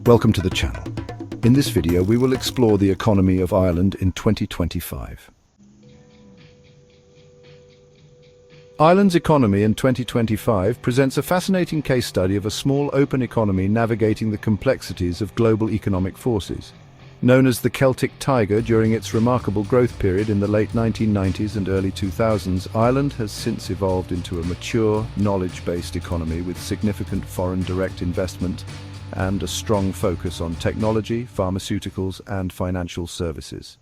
Welcome to the channel. In this video, we will explore the economy of Ireland in 2025. Ireland's economy in 2025 presents a fascinating case study of a small open economy navigating the complexities of global economic forces. Known as the Celtic Tiger during its remarkable growth period in the late 1990s and early 2000s, Ireland has since evolved into a mature, knowledge-based economy with significant foreign direct investment and a strong focus on technology, pharmaceuticals, and financial services.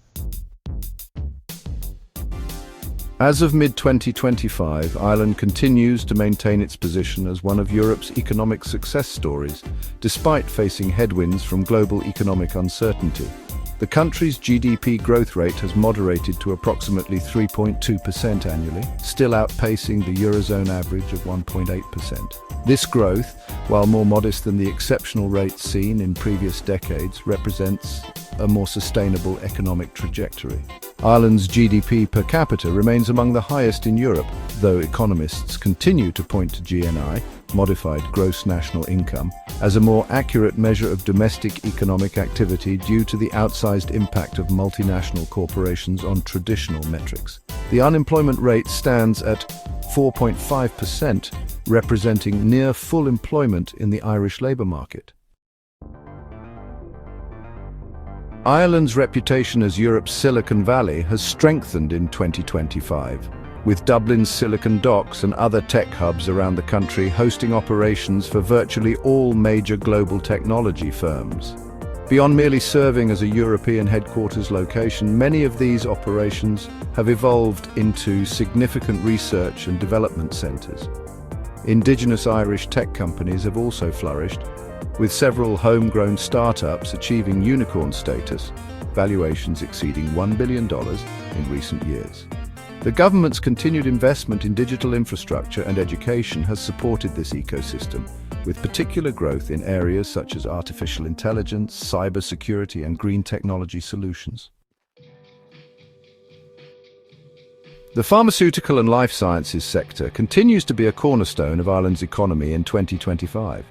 As of mid-2025, Ireland continues to maintain its position as one of Europe's economic success stories, despite facing headwinds from global economic uncertainty. The country's GDP growth rate has moderated to approximately 3.2% annually, still outpacing the Eurozone average of 1.8%. This growth, while more modest than the exceptional rates seen in previous decades, represents a more sustainable economic trajectory. Ireland's GDP per capita remains among the highest in Europe, though economists continue to point to GNI, modified gross national income, as a more accurate measure of domestic economic activity due to the outsized impact of multinational corporations on traditional metrics. The unemployment rate stands at 4.5%, representing near full employment in the Irish labour market. Ireland's reputation as Europe's Silicon Valley has strengthened in 2025, with Dublin's Silicon Docks and other tech hubs around the country hosting operations for virtually all major global technology firms. Beyond merely serving as a European headquarters location, many of these operations have evolved into significant research and development centres. Indigenous Irish tech companies have also flourished, with several homegrown startups achieving unicorn status, valuations exceeding $1 billion in recent years. The government's continued investment in digital infrastructure and education has supported this ecosystem, with particular growth in areas such as artificial intelligence, cybersecurity, and green technology solutions. The pharmaceutical and life sciences sector continues to be a cornerstone of Ireland's economy in 2025.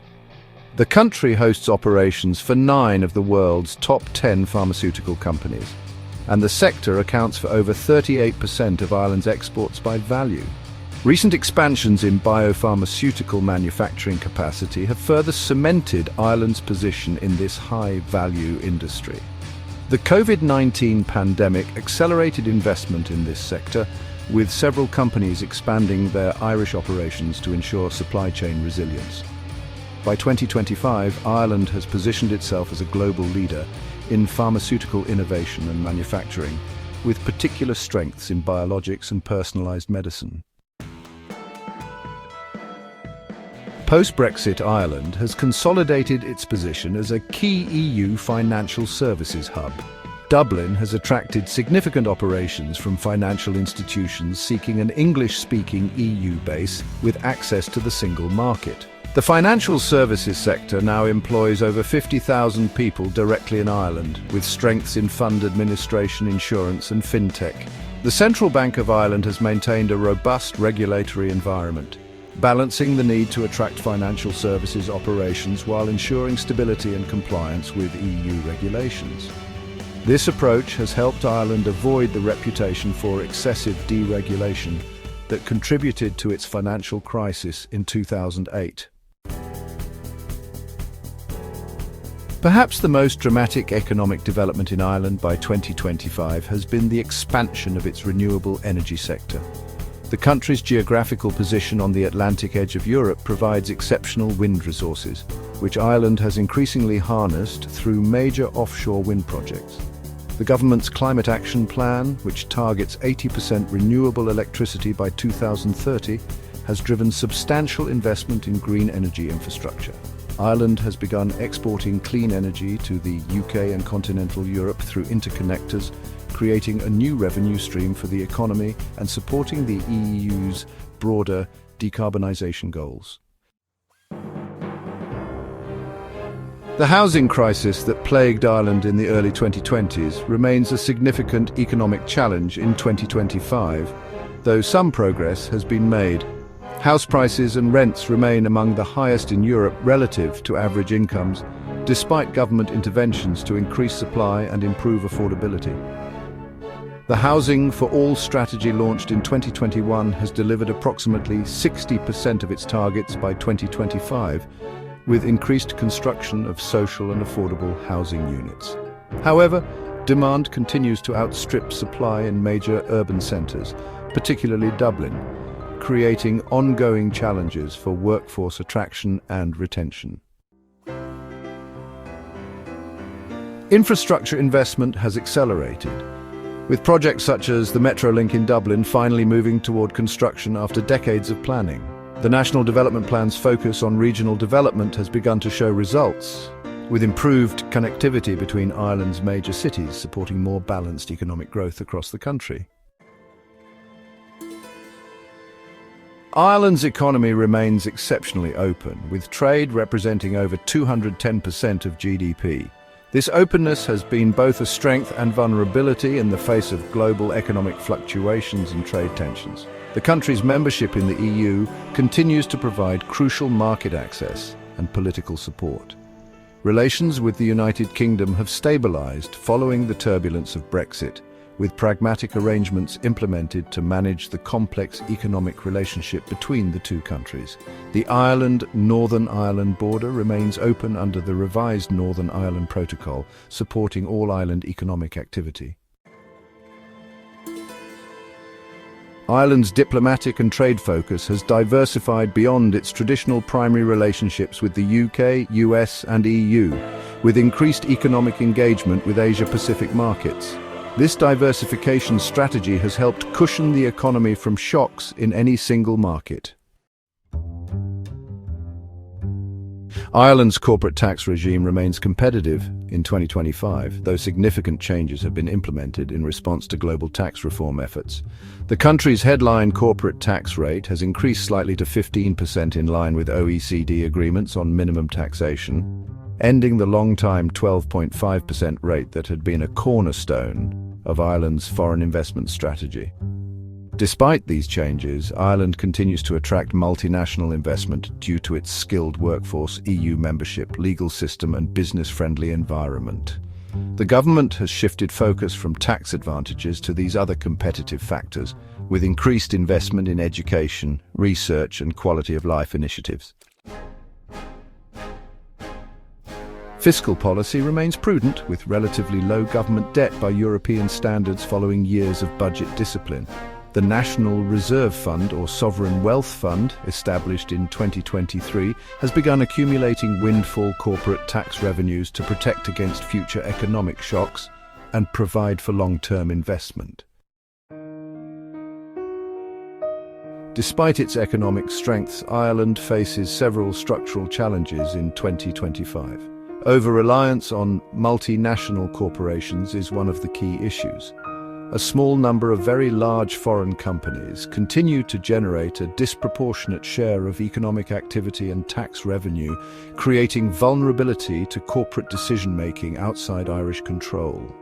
The country hosts operations for 9 of the world's top 10 pharmaceutical companies, and the sector accounts for over 38% of Ireland's exports by value. Recent expansions in biopharmaceutical manufacturing capacity have further cemented Ireland's position in this high-value industry. The COVID-19 pandemic accelerated investment in this sector, with several companies expanding their Irish operations to ensure supply chain resilience. By 2025, Ireland has positioned itself as a global leader in pharmaceutical innovation and manufacturing, with particular strengths in biologics and personalised medicine. Post-Brexit, Ireland has consolidated its position as a key EU financial services hub. Dublin has attracted significant operations from financial institutions seeking an English-speaking EU base with access to the single market. The financial services sector now employs over 50,000 people directly in Ireland, with strengths in fund administration, insurance, and fintech. The Central Bank of Ireland has maintained a robust regulatory environment, balancing the need to attract financial services operations while ensuring stability and compliance with EU regulations. This approach has helped Ireland avoid the reputation for excessive deregulation that contributed to its financial crisis in 2008. Perhaps the most dramatic economic development in Ireland by 2025 has been the expansion of its renewable energy sector. The country's geographical position on the Atlantic edge of Europe provides exceptional wind resources, which Ireland has increasingly harnessed through major offshore wind projects. The government's Climate Action Plan, which targets 80% renewable electricity by 2030, has driven substantial investment in green energy infrastructure. Ireland has begun exporting clean energy to the UK and continental Europe through interconnectors, creating a new revenue stream for the economy and supporting the EU's broader decarbonisation goals. The housing crisis that plagued Ireland in the early 2020s remains a significant economic challenge in 2025, though some progress has been made. House prices and rents remain among the highest in Europe relative to average incomes, despite government interventions to increase supply and improve affordability. The Housing for All strategy launched in 2021 has delivered approximately 60% of its targets by 2025, with increased construction of social and affordable housing units. However, demand continues to outstrip supply in major urban centres, particularly Dublin, creating ongoing challenges for workforce attraction and retention. Infrastructure investment has accelerated, with projects such as the Metrolink in Dublin finally moving toward construction after decades of planning. The National Development Plan's focus on regional development has begun to show results, with improved connectivity between Ireland's major cities, supporting more balanced economic growth across the country. Ireland's economy remains exceptionally open, with trade representing over 210% of GDP. This openness has been both a strength and vulnerability in the face of global economic fluctuations and trade tensions. The country's membership in the EU continues to provide crucial market access and political support. Relations with the United Kingdom have stabilised following the turbulence of Brexit, with pragmatic arrangements implemented to manage the complex economic relationship between the two countries. The Ireland-Northern Ireland border remains open under the revised Northern Ireland Protocol, supporting all-island economic activity. Ireland's diplomatic and trade focus has diversified beyond its traditional primary relationships with the UK, US and EU, with increased economic engagement with Asia-Pacific markets. This diversification strategy has helped cushion the economy from shocks in any single market. Ireland's corporate tax regime remains competitive in 2025, though significant changes have been implemented in response to global tax reform efforts. The country's headline corporate tax rate has increased slightly to 15% in line with OECD agreements on minimum taxation, ending the long-time 12.5% rate that had been a cornerstone of Ireland's foreign investment strategy. Despite these changes, Ireland continues to attract multinational investment due to its skilled workforce, EU membership, legal system and business-friendly environment. The government has shifted focus from tax advantages to these other competitive factors, with increased investment in education, research and quality of life initiatives. Fiscal policy remains prudent, with relatively low government debt by European standards following years of budget discipline. The National Reserve Fund, or Sovereign Wealth Fund, established in 2023, has begun accumulating windfall corporate tax revenues to protect against future economic shocks and provide for long-term investment. Despite its economic strengths, Ireland faces several structural challenges in 2025. Over-reliance on multinational corporations is one of the key issues. A small number of very large foreign companies continue to generate a disproportionate share of economic activity and tax revenue, creating vulnerability to corporate decision-making outside Irish control.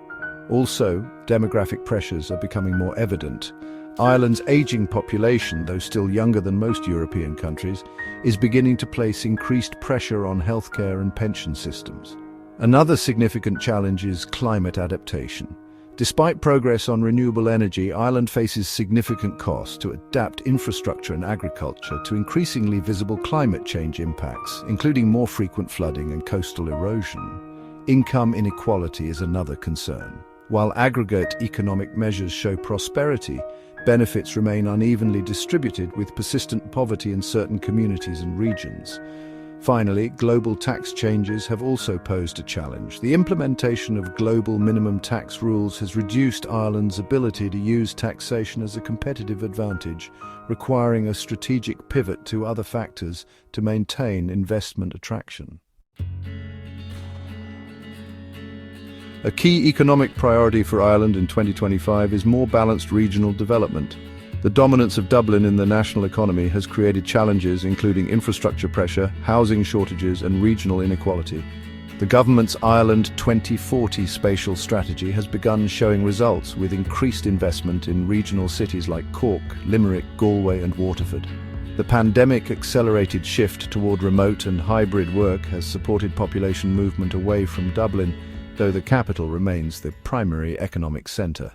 Also, demographic pressures are becoming more evident. Ireland's aging population, though still younger than most European countries, is beginning to place increased pressure on healthcare and pension systems. Another significant challenge is climate adaptation. Despite progress on renewable energy, Ireland faces significant costs to adapt infrastructure and agriculture to increasingly visible climate change impacts, including more frequent flooding and coastal erosion. Income inequality is another concern. While aggregate economic measures show prosperity, benefits remain unevenly distributed, with persistent poverty in certain communities and regions. Finally, global tax changes have also posed a challenge. The implementation of global minimum tax rules has reduced Ireland's ability to use taxation as a competitive advantage, requiring a strategic pivot to other factors to maintain investment attraction. A key economic priority for Ireland in 2025 is more balanced regional development. The dominance of Dublin in the national economy has created challenges including infrastructure pressure, housing shortages and regional inequality. The government's Ireland 2040 spatial strategy has begun showing results, with increased investment in regional cities like Cork, Limerick, Galway and Waterford. The pandemic-accelerated shift toward remote and hybrid work has supported population movement away from Dublin, though the capital remains the primary economic centre.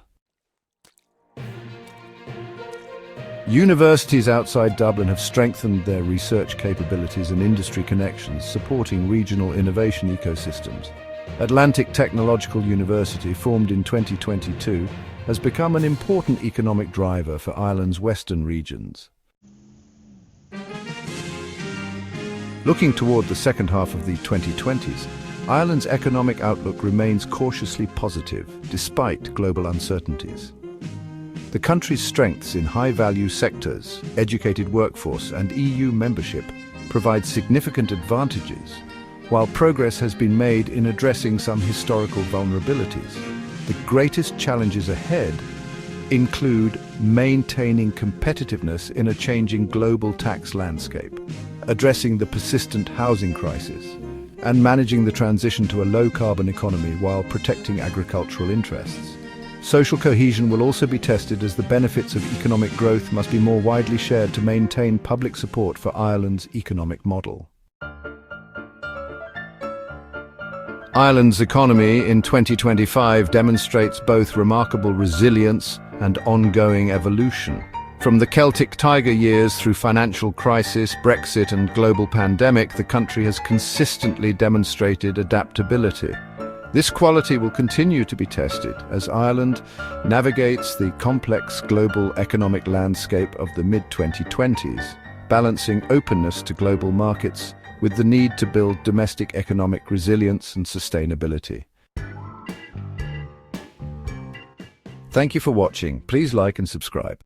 Universities outside Dublin have strengthened their research capabilities and industry connections, supporting regional innovation ecosystems. Atlantic Technological University, formed in 2022, has become an important economic driver for Ireland's western regions. Looking toward the second half of the 2020s, Ireland's economic outlook remains cautiously positive, despite global uncertainties. The country's strengths in high-value sectors, educated workforce, and EU membership provide significant advantages, while progress has been made in addressing some historical vulnerabilities. The greatest challenges ahead include maintaining competitiveness in a changing global tax landscape, addressing the persistent housing crisis, and managing the transition to a low-carbon economy while protecting agricultural interests. Social cohesion will also be tested, as the benefits of economic growth must be more widely shared to maintain public support for Ireland's economic model. Ireland's economy in 2025 demonstrates both remarkable resilience and ongoing evolution. From the Celtic Tiger years through financial crisis, Brexit, and global pandemic, the country has consistently demonstrated adaptability. This quality will continue to be tested as Ireland navigates the complex global economic landscape of the mid-2020s, balancing openness to global markets with the need to build domestic economic resilience and sustainability. Thank you for watching. Please like and subscribe.